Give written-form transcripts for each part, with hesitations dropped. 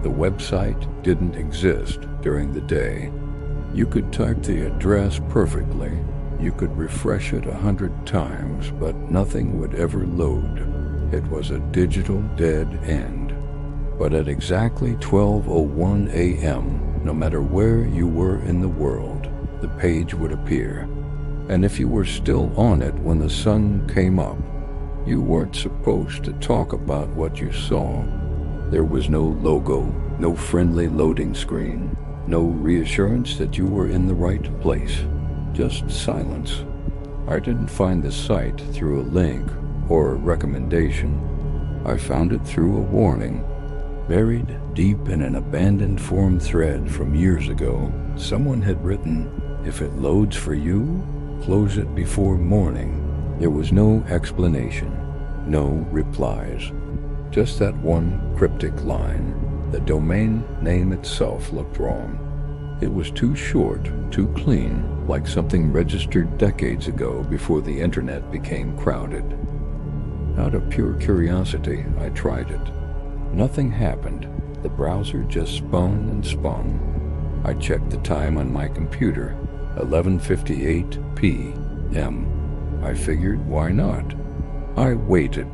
The website didn't exist during the day. You could type the address perfectly. You could refresh it 100 times, but nothing would ever load. It was a digital dead end. But at exactly 12:01 a.m., no matter where you were in the world, the page would appear. And if you were still on it when the sun came up, you weren't supposed to talk about what you saw. There was no logo, no friendly loading screen, no reassurance that you were in the right place. Just silence. I didn't find the site through a link or a recommendation. I found it through a warning. Buried deep in an abandoned forum thread from years ago, someone had written, "If it loads for you, close it before morning." There was no explanation, no replies. Just that one cryptic line. The domain name itself looked wrong. It was too short, too clean, like something registered decades ago before the internet became crowded. Out of pure curiosity, I tried it. Nothing happened. The browser just spun and spun. I checked the time on my computer, 11:58 p.m. I figured, why not? I waited.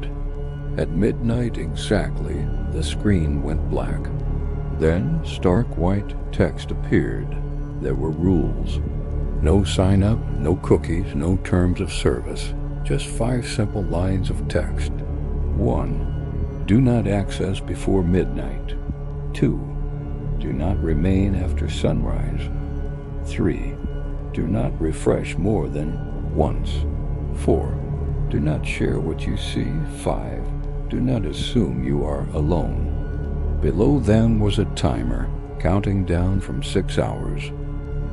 At midnight exactly, the screen went black. Then stark white text appeared. There were rules. No sign up, no cookies, no terms of service. Just 5 simple lines of text. 1. Do not access before midnight. 2. Do not remain after sunrise. 3. Do not refresh more than once. 4. Do not share what you see. 5. Do not assume you are alone. Below them was a timer, counting down from 6 hours,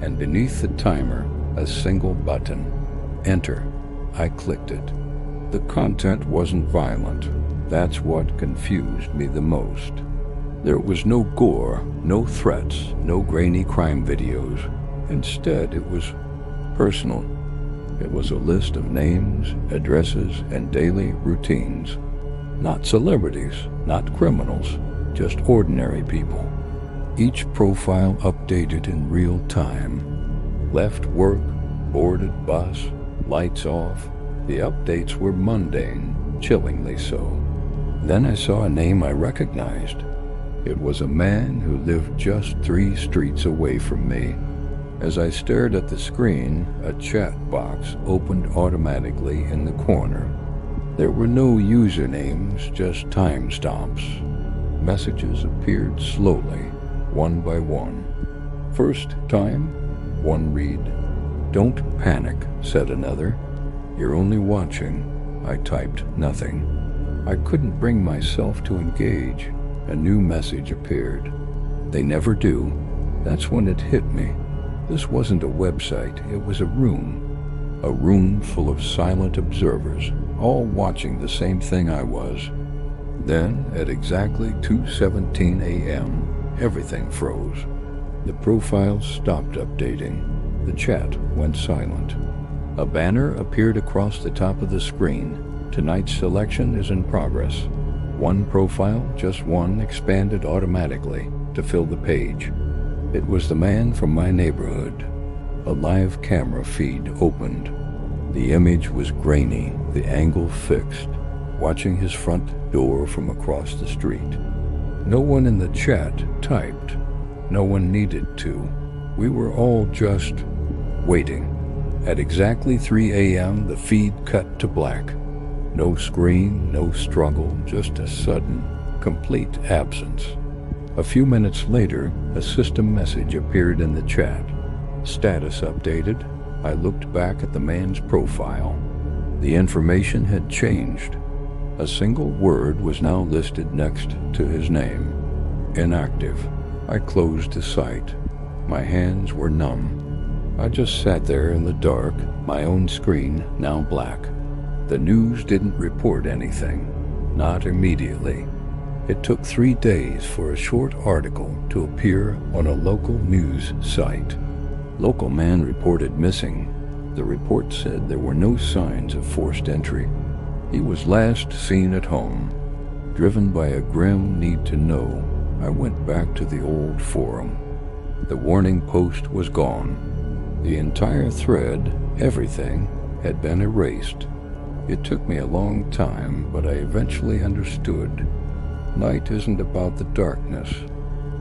and beneath the timer, a single button. Enter. I clicked it. The content wasn't violent. That's what confused me the most. There was no gore, no threats, no grainy crime videos. Instead, it was personal. It was a list of names, addresses, and daily routines. Not celebrities, not criminals, just ordinary people. Each profile updated in real time. Left work, boarded bus, lights off. The updates were mundane, chillingly so. Then I saw a name I recognized. It was a man who lived just 3 streets away from me. As I stared at the screen, a chat box opened automatically in the corner. There were no usernames, just timestamps. Messages appeared slowly, one by one. First time, one read. "Don't panic," said another. "You're only watching." I typed nothing. I couldn't bring myself to engage. A new message appeared. "They never do." That's when it hit me. This wasn't a website, it was a room. A room full of silent observers, all watching the same thing I was. Then, at exactly 2:17 a.m., everything froze. The profiles stopped updating. The chat went silent. A banner appeared across the top of the screen. Tonight's selection is in progress. One profile, just one, expanded automatically to fill the page. It was the man from my neighborhood. A live camera feed opened. The image was grainy, the angle fixed, watching his front door from across the street. No one in the chat typed. No one needed to. We were all just waiting. At exactly 3 a.m., the feed cut to black. No scream, no struggle, just a sudden, complete absence. A few minutes later, a system message appeared in the chat. Status updated. I looked back at the man's profile. The information had changed. A single word was now listed next to his name. Inactive. I closed the site. My hands were numb. I just sat there in the dark, my own screen now black. The news didn't report anything. Not immediately. It took 3 days for a short article to appear on a local news site. Local man reported missing. The report said there were no signs of forced entry. He was last seen at home. Driven by a grim need to know, I went back to the old forum. The warning post was gone. The entire thread, everything, had been erased. It took me a long time, but I eventually understood. Night isn't about the darkness.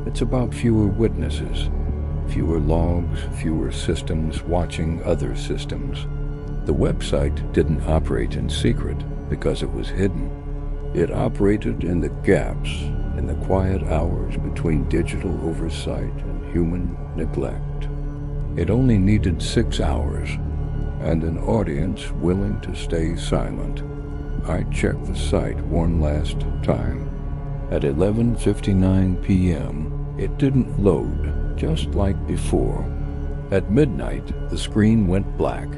It's about fewer witnesses, fewer logs, fewer systems watching other systems. The website didn't operate in secret because it was hidden. It operated in the gaps, in the quiet hours between digital oversight and human neglect. It only needed 6 hours and an audience willing to stay silent. I checked the site one last time. At 11:59 p.m., it didn't load, just like before. At midnight, the screen went black,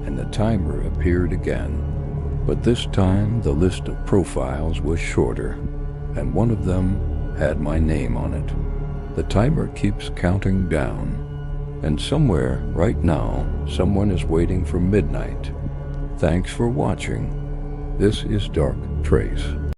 and the timer appeared again. But this time, the list of profiles was shorter, and one of them had my name on it. The timer keeps counting down, and somewhere, right now, someone is waiting for midnight. Thanks for watching. This is Dark Trace.